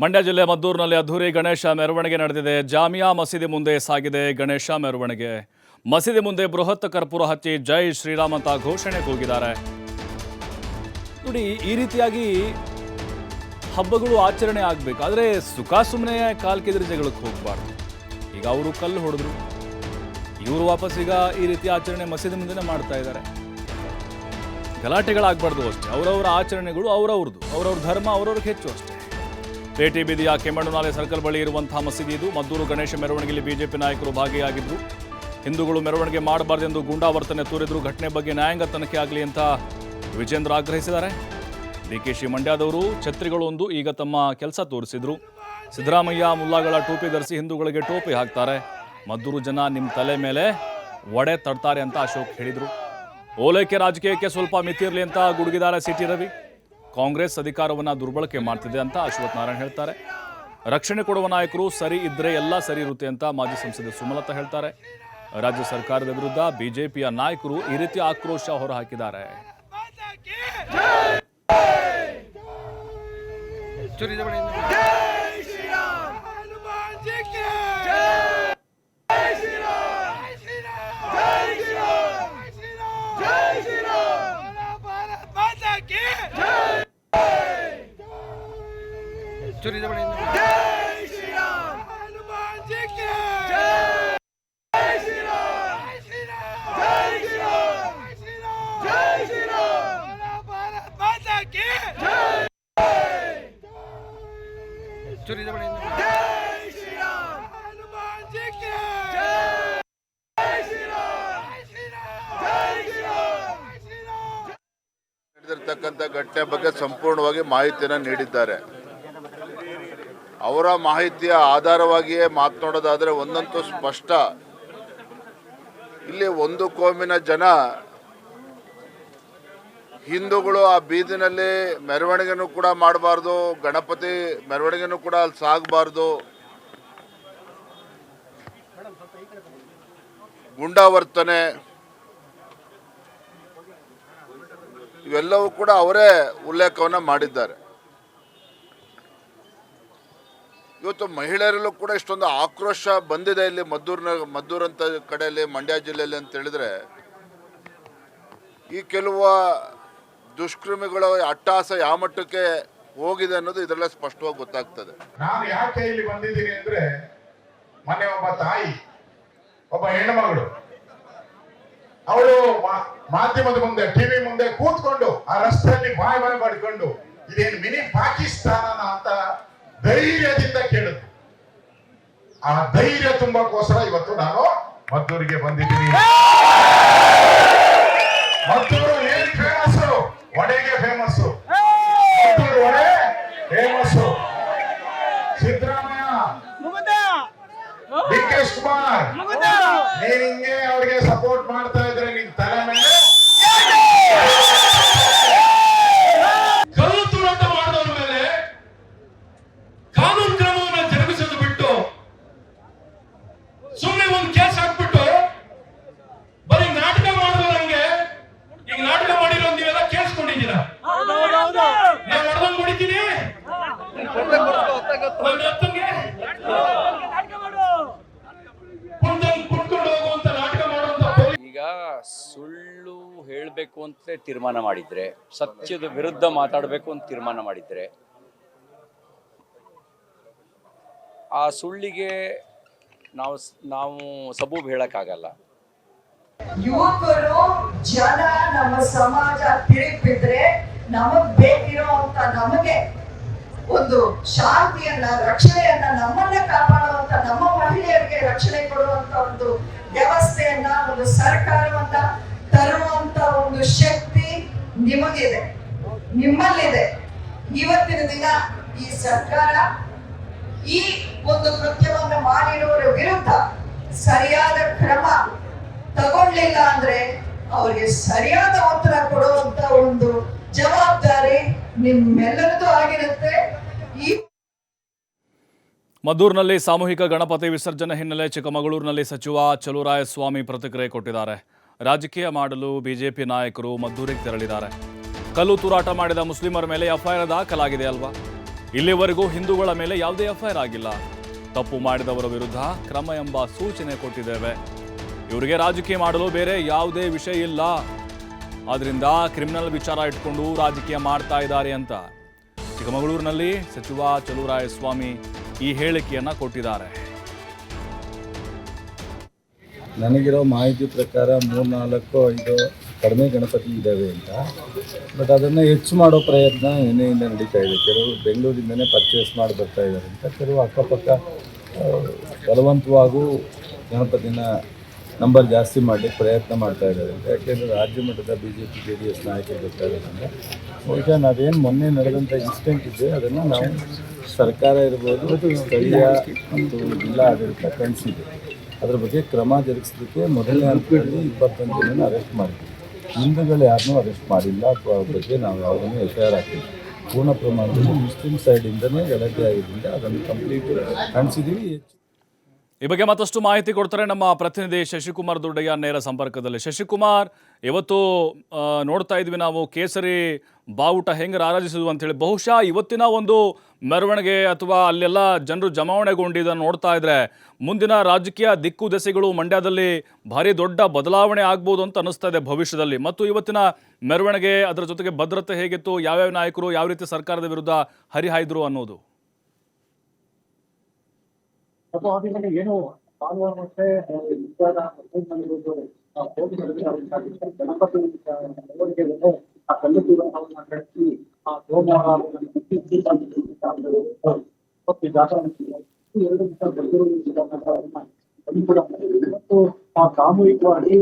ಮಂಡ್ಯ ಜಿಲ್ಲೆ ಮದ್ದೂರಿನಲ್ಲಿ ಅದ್ದೂರಿ ಗಣೇಶ ಮೆರವಣಿಗೆ ನಡೆದಿದೆ. ಜಾಮಿಯಾ ಮಸೀದಿ ಮುಂದೆ ಸಾಗಿದೆ ಗಣೇಶ ಮೆರವಣಿಗೆ. ಮಸೀದಿ ಮುಂದೆ ಬೃಹತ್ ಕರ್ಪೂರ ಹಚ್ಚಿ ಜೈ ಶ್ರೀರಾಮ್ ಅಂತ ಘೋಷಣೆ ಕೂಗಿದ್ದಾರೆ. ನೋಡಿ, ಈ ರೀತಿಯಾಗಿ ಹಬ್ಬಗಳು ಆಚರಣೆ ಆಗಬೇಕು, ಆದರೆ ಸುಮ್ಮನೆ ಕಾಲ್ಕೆದರಿ ಜಗಳಕ್ಕೆ ಹೋಗಬಾರ್ದು. ಈಗ ಅವರು ಕಲ್ಲು ಹೊಡೆದ್ರು, ಇವರು ವಾಪಸ್ ಈಗ ಈ ರೀತಿ ಆಚರಣೆ ಮಸೀದಿ ಮುಂದೆ ಮಾಡ್ತಾ ಇದ್ದಾರೆ. ಗಲಾಟೆಗಳಾಗಬಾರ್ದು ಅಷ್ಟೇ. ಅವರವರ ಆಚರಣೆಗಳು ಅವ್ರವ್ರ ಧರ್ಮ ಅವ್ರವ್ರಿಗೆ ಹೆಚ್ಚು ಅಷ್ಟೇ. ಪೇಟೆ ಬೀದಿಯ ಕೆಮ್ಮಣ್ಣುನಾಲೆ ಸರ್ಕಲ್ ಬಳಿ ಇರುವಂತಹ ಮಸೀದಿ ಇದು. ಮದ್ದೂರು ಗಣೇಶ ಮೆರವಣಿಗೆಯಲ್ಲಿ ಬಿಜೆಪಿ ನಾಯಕರು ಭಾಗಿಯಾಗಿದ್ದರು. ಹಿಂದೂಗಳು ಮೆರವಣಿಗೆ ಮಾಡಬಾರ್ದೆಂದು ಗೂಂಡಾವರ್ತನೆ ತೋರಿದ್ರು. ಘಟನೆ ಬಗ್ಗೆ ನ್ಯಾಯಾಂಗ ತನಿಖೆ ಆಗಲಿ ಅಂತ ವಿಜೇಂದ್ರ ಆಗ್ರಹಿಸಿದ್ದಾರೆ. ಡಿಕೆಶಿ ಮಂಡ್ಯದವರು ಛತ್ರಿಗಳು ಈಗ ತಮ್ಮ ಕೆಲಸ ತೋರಿಸಿದ್ರು. ಸಿದ್ದರಾಮಯ್ಯ ಮುಲ್ಲಾಗಳ ಟೋಪಿ ಧರಿಸಿ ಹಿಂದೂಗಳಿಗೆ ಟೋಪಿ ಹಾಕ್ತಾರೆ. ಮದ್ದೂರು ಜನ ನಿಮ್ಮ ತಲೆ ಮೇಲೆ ಒಡೆ ತಡ್ತಾರೆ ಅಂತ ಅಶೋಕ್ ಹೇಳಿದರು. ಓಲೈಕೆ ರಾಜಕೀಯಕ್ಕೆ ಸ್ವಲ್ಪ ಮಿತಿರಲಿ ಅಂತ ಗುಡುಗಿದ್ದಾರೆ ಸಿಟಿ ರವಿ. ಕಾಂಗ್ರೆಸ್ ಅಧಿಕಾರವನ್ನು ದುರ್ಬಳಕೆ ಮಾಡ್ತಿದೆ ಅಂತ ಅಶ್ವಥ್ ನಾರಾಯಣ್ ಹೇಳ್ತಾರೆ. ರಕ್ಷಣೆ ಕೊಡುವ ನಾಯಕರು ಸರಿ ಇದ್ರೆ ಎಲ್ಲ ಸರಿ ಇರುತ್ತೆ ಅಂತ ಮಾಜಿ ಸಂಸದೆ ಸುಮಲತಾ ಹೇಳ್ತಾರೆ. ರಾಜ್ಯ ಸರ್ಕಾರದ ವಿರುದ್ಧ ಬಿಜೆಪಿಯ ನಾಯಕರು ಈ ರೀತಿ ಆಕ್ರೋಶ ಹೊರಹಾಕಿದ್ದಾರೆ. ನಡೆದಿರ್ತಕ್ಕಂಥ ಘಟನೆ ಬಗ್ಗೆ ಸಂಪೂರ್ಣವಾಗಿ ಮಾಹಿತಿಯನ್ನು ನೀಡಿದ್ದಾರೆ. ಅವರ ಮಾಹಿತಿಯ ಆಧಾರವಾಗಿಯೇ ಮಾತನಾಡೋದಾದರೆ ಒಂದಂತೂ ಸ್ಪಷ್ಟ, ಇಲ್ಲಿ ಒಂದು ಕೋಮಿನ ಜನ ಹಿಂದೂಗಳು ಆ ಬೀದಿನಲ್ಲಿ ಮೆರವಣಿಗೆನೂ ಕೂಡ ಮಾಡಬಾರ್ದು, ಗಣಪತಿ ಮೆರವಣಿಗೆನೂ ಕೂಡ ಅಲ್ಲಿ ಸಾಗಬಾರ್ದು, ಗುಂಡಾವರ್ತನೆ ಇವೆಲ್ಲವೂ ಕೂಡ ಅವರೇ ಉಲ್ಲೇಖವನ್ನು ಮಾಡಿದ್ದಾರೆ. ಇವತ್ತು ಮಹಿಳೆಯರಲ್ಲೂ ಕೂಡ ಇಷ್ಟೊಂದು ಆಕ್ರೋಶ ಬಂದಿದೆ ಇಲ್ಲಿ ಮದ್ದೂರಂತ ಕಡೆಯಲ್ಲಿ, ಮಂಡ್ಯ ಜಿಲ್ಲೆಯಲ್ಲಿ ಅಂತ ಹೇಳಿದ್ರೆ, ಈ ಕೆಲವು ದುಷ್ಕರ್ಮಿಗಳ ಅಟ್ಟಹಾಸ ಯಾವ ಮಟ್ಟಕ್ಕೆ ಹೋಗಿದೆ ಅನ್ನೋದು ಇದರಲ್ಲೇ ಸ್ಪಷ್ಟವಾಗಿ ಗೊತ್ತಾಗ್ತದೆ. ನಾನು ಯಾಕೆ ಇಲ್ಲಿ ಬಂದಿದ್ದೀನಿ ಅಂದ್ರೆ, ಮೊನ್ನೆ ಒಬ್ಬ ತಾಯಿ, ಒಬ್ಬ ಹೆಣ್ಣುಮಗಳು, ಅವಳು ಮಾಧ್ಯಮದ ಮುಂದೆ, ಟಿವಿ ಮುಂದೆ ಕೂತ್ಕೊಂಡು ಆ ರಸ್ತೆಯಲ್ಲಿ ಬಾಯ್ ಮಾಡಿಕೊಂಡು ಇದೇನು ಮಿನಿ ಪಾಕಿಸ್ತಾನ ಅಂತ ಧೈರ್ಯದಿಂದ ಕೇಳಿದ್ರು. ಆ ಧೈರ್ಯ ತುಂಬಕ್ಕೋಸ್ಕರ ಇವತ್ತು ನಾನು ಮದ್ದೂರಿಗೆ ಬಂದಿದ್ದೀನಿ. ಮದ್ದೂರು ಏನ್ ಫೇಮಸ್? ವಡೆಗೆ ಫೇಮಸ್. ಮದ್ದೂರು ವಡೆ ಫೇಮಸ್. ಸಿದ್ದರಾಮಯ್ಯ, ಡಿ.ಕೆ. ಶಿವಕುಮಾರ್, ನೀನ್ ಹಿಂಗೆ ಅವ್ರಿಗೆ ಸಪೋರ್ಟ್ ಮಾಡ್ತಾ ಇದ್ರೆ ನಿನ್ ತಲೆ ಮೇಲೆ ಕಲ್ಲು ತೂರಾಟ ಮಾಡಿದವ್ರ ಮೇಲೆ ಕಾನೂನು ಕ್ರಮವನ್ನು ಜರುಗಿಸೋದು ಬಿಟ್ಟು ಸುಮ್ಮನೆ ಒಂದು ಕೇಸ್ ಹಾಕ್ಬಿಟ್ಟು ಬರೀ ನಾಟಕ ಮಾಡಿದವ್ರಂಗೆ, ಈಗ ನಾಟಕ ಮಾಡಿರೋ ನೀವೆಲ್ಲ ಕೇಳಿಸ್ಕೊಂಡಿದ್ದೀರಾ. ನಾನು ಹೊಡೆದಂಗೆ ಹೊಡಿತೀನಿ, ಈಗ ಸುಳ್ಳು ಹೇಳಬೇಕು ಅಂತ ತೀರ್ಮಾನ ಮಾಡಿದ್ರೆ, ಸತ್ಯದ ವಿರುದ್ಧ ಮಾತಾಡಬೇಕು ಅಂತ ತೀರ್ಮಾನ ಮಾಡಿದ್ರೆ, ಆ ಸುಳ್ಳಿಗೆ ನಾವು ಸಬೂಬ್ ಹೇಳಕ್ಕಾಗಲ್ಲ. ಯುವಕರು, ಜನ, ನಮ್ಮ ಸಮಾಜ ತಿರುಗಿ ಬಿದ್ರೆ ನಮಗ್ ಬೇಕಿರೋ ಅಂತ, ನಮಗೆ ಒಂದು ಶಾಂತಿಯನ್ನ, ರಕ್ಷಣೆಯನ್ನ, ನಮ್ಮನ್ನ ಕಾಪಾಡುವಂತ, ನಮ್ಮ ಮಹಿಳೆಯರಿಗೆ ರಕ್ಷಣೆ ಕೊಡುವಂತ ಒಂದು ವ್ಯವಸ್ಥೆಯನ್ನ, ಒಂದು ಸರ್ಕಾರವನ್ನ ತರುವಂತ ಒಂದು ಶಕ್ತಿ ನಿಮಗಿದೆ, ನಿಮ್ಮಲ್ಲಿದೆ. ಇವತ್ತಿನ ದಿನ ಈ ಸರ್ಕಾರ ಈ ಒಂದು ಕೃತ್ಯವನ್ನು ಮಾಡಿರುವವರ ವಿರುದ್ಧ ಸರಿಯಾದ ಕ್ರಮ ತಗೊಳ್ಳಿಲ್ಲ ಅಂದ್ರೆ ಅವರಿಗೆ ಸರಿಯಾದ ಉತ್ತರ ಕೊಡುವಂತ ಒಂದು ಜವಾಬ್ದಾರಿ ನಿಮ್ಮೆಲ್ಲರದ್ದು ಆಗಿರುತ್ತೆ. ಮದ್ದೂರಿನಲ್ಲಿ ಸಾಮೂಹಿಕ ಗಣಪತಿ ವಿಸರ್ಜನೆ ಹಿನ್ನೆಲೆ ಚಿಕ್ಕಮಗಳೂರಿನಲ್ಲಿ ಸಚಿವ ಚಲುವರಾಯಸ್ವಾಮಿ ಪ್ರತಿಕ್ರಿಯೆ ಕೊಟ್ಟಿದ್ದಾರೆ. ರಾಜಕೀಯ ಮಾಡಲು ಬಿಜೆಪಿ ನಾಯಕರು ಮದ್ದೂರಿಗೆ ತೆರಳಿದ್ದಾರೆ. ಕಲ್ಲು ತೂರಾಟ ಮಾಡಿದ ಮುಸ್ಲಿಮರ ಮೇಲೆ ಎಫ್ಐಆರ್ ದಾಖಲಾಗಿದೆ ಅಲ್ವಾ? ಇಲ್ಲಿವರೆಗೂ ಹಿಂದೂಗಳ ಮೇಲೆ ಯಾವುದೇ ಎಫ್ಐಆರ್ ಆಗಿಲ್ಲ. ತಪ್ಪು ಮಾಡಿದವರ ವಿರುದ್ಧ ಕ್ರಮ ಎಂಬ ಸೂಚನೆ ಕೊಟ್ಟಿದ್ದೇವೆ. ಇವರಿಗೆ ರಾಜಕೀಯ ಮಾಡಲು ಬೇರೆ ಯಾವುದೇ ವಿಷಯ ಇಲ್ಲ. ಆದ್ರಿಂದ ಕ್ರಿಮಿನಲ್ ವಿಚಾರ ಇಟ್ಕೊಂಡು ರಾಜಕೀಯ ಮಾಡ್ತಾ ಇದ್ದಾರೆ ಅಂತ ಚಿಕ್ಕಮಗಳೂರಿನಲ್ಲಿ ಸಚಿವ ಚಲುವರಾಯಸ್ವಾಮಿ ಈ ಹೇಳಿಕೆಯನ್ನ ಕೊಟ್ಟಿದ್ದಾರೆ. ನನಗಿರೋ ಮಾಹಿತಿ ಪ್ರಕಾರ 3-4-5 ಕಡಿಮೆ ಗಣಪತಿ ಇದ್ದಾವೆ ಅಂತ. ಬಟ್ ಅದನ್ನು ಹೆಚ್ಚು ಮಾಡೋ ಪ್ರಯತ್ನ ನಿನ್ನೆಯಿಂದ ನಡೀತಾ ಇದೆ. ಕೆಲವರು ಬೆಂಗಳೂರಿಂದನೇ ಪರ್ಚೇಸ್ ಮಾಡಿ ಬರ್ತಾ ಇದ್ದಾರೆ ಅಂತ, ಕೆಲವು ಅಕ್ಕಪಕ್ಕ ಬಲವಂತವಾಗೂ ಗಣಪತಿನ ನಂಬರ್ ಜಾಸ್ತಿ ಮಾಡಲಿಕ್ಕೆ ಪ್ರಯತ್ನ ಮಾಡ್ತಾ ಇದ್ದಾರೆ ಅಂತ. ಯಾಕೆಂದರೆ ರಾಜ್ಯ ಮಟ್ಟದ BJP JDS ನಾಯಕರು ಗೊತ್ತಾಗೋದ್ರಿಂದ ಬಹುಶಃ ನಾವೇನು ಮೊನ್ನೆ ನಡೆದಂಥ ಇನ್ಸಿಡೆಂಟ್ ಇದೆ ಅದನ್ನು ನಾವು ಸರ್ಕಾರ ಇರ್ಬೋದು, ಸ್ಥಳೀಯ ಮತ್ತು ಜಿಲ್ಲಾ ಆಡಳಿತ ಖಂಡಿಸಿದೆ. ಅದ್ರ ಬಗ್ಗೆ ಕ್ರಮ ಜರುಗಿಸಲಿಕ್ಕೆ ಮೊದಲನೇ ಹಂತದಲ್ಲಿ 28 ಜನನ ಅರೆಸ್ಟ್ ಮಾಡಿದ್ವಿ. ಹಿಂದೂಗಳು ಯಾರನ್ನೂ ಅರೆಸ್ಟ್ ಮಾಡಿಲ್ಲ ಅಥವಾ ಅವ್ರ ಬಗ್ಗೆ ನಾವು ಯಾವುದನ್ನು FIR ಹಾಕಿಲ್ಲ. ಪೂರ್ಣ ಪ್ರಮಾಣದಲ್ಲಿ ಮುಸ್ಲಿಂ ಸೈಡಿಂದನೇ ಗಲಾಟೆ ಆಗಿದ್ದರಿಂದ ಅದನ್ನು ಕಂಪ್ಲೀಟ್ ಖಂಡಿಸಿದ್ದೀವಿ. ಈ ಬಗ್ಗೆ ಮತ್ತಷ್ಟು ಮಾಹಿತಿ ಕೊಡ್ತಾರೆ ನಮ್ಮ ಪ್ರತಿನಿಧಿ ಶಶಿಕುಮಾರ್ ದೊಡ್ಡಯ್ಯ ನೇರ ಸಂಪರ್ಕದಲ್ಲಿ. ಶಶಿಕುಮಾರ್, ಇವತ್ತು ನೋಡ್ತಾ ಇದ್ವಿ ನಾವು ಕೇಸರಿ ಬಾವುಟ ಹೆಂಗೆ ರಾರಾಜಿಸಿದ್ವು ಅಂತೇಳಿ. ಬಹುಶಃ ಇವತ್ತಿನ ಒಂದು ಮೆರವಣಿಗೆ ಅಥವಾ ಅಲ್ಲೆಲ್ಲ ಜನರು ಜಮಾವಣೆಗೊಂಡಿದ್ದನ್ನು ನೋಡ್ತಾ ಇದ್ರೆ ಮುಂದಿನ ರಾಜಕೀಯ ದಿಕ್ಕು ದೆಸೆಗಳು ಮಂಡ್ಯದಲ್ಲಿ ಭಾರಿ ದೊಡ್ಡ ಬದಲಾವಣೆ ಆಗ್ಬೋದು ಅಂತ ಅನ್ನಿಸ್ತಾ ಇದೆ ಭವಿಷ್ಯದಲ್ಲಿ. ಮತ್ತು ಇವತ್ತಿನ ಮೆರವಣಿಗೆ ಅದರ ಜೊತೆಗೆ ಭದ್ರತೆ ಹೇಗಿತ್ತು, ಯಾವ್ಯಾವ ನಾಯಕರು ಯಾವ ರೀತಿ ಸರ್ಕಾರದ ವಿರುದ್ಧ ಹರಿಹಾಯ್ದ್ರು ಅನ್ನೋದು. ಏನು ಮತ್ತೆ ಗಣಪತಿ ಆ ಕಲ್ಲು ದೂರವನ್ನು ನಡೆಸಿ ಆ ಸೋಮವಾರ ಮತ್ತು ಆ ಸಾಮೂಹಿಕವಾಗಿ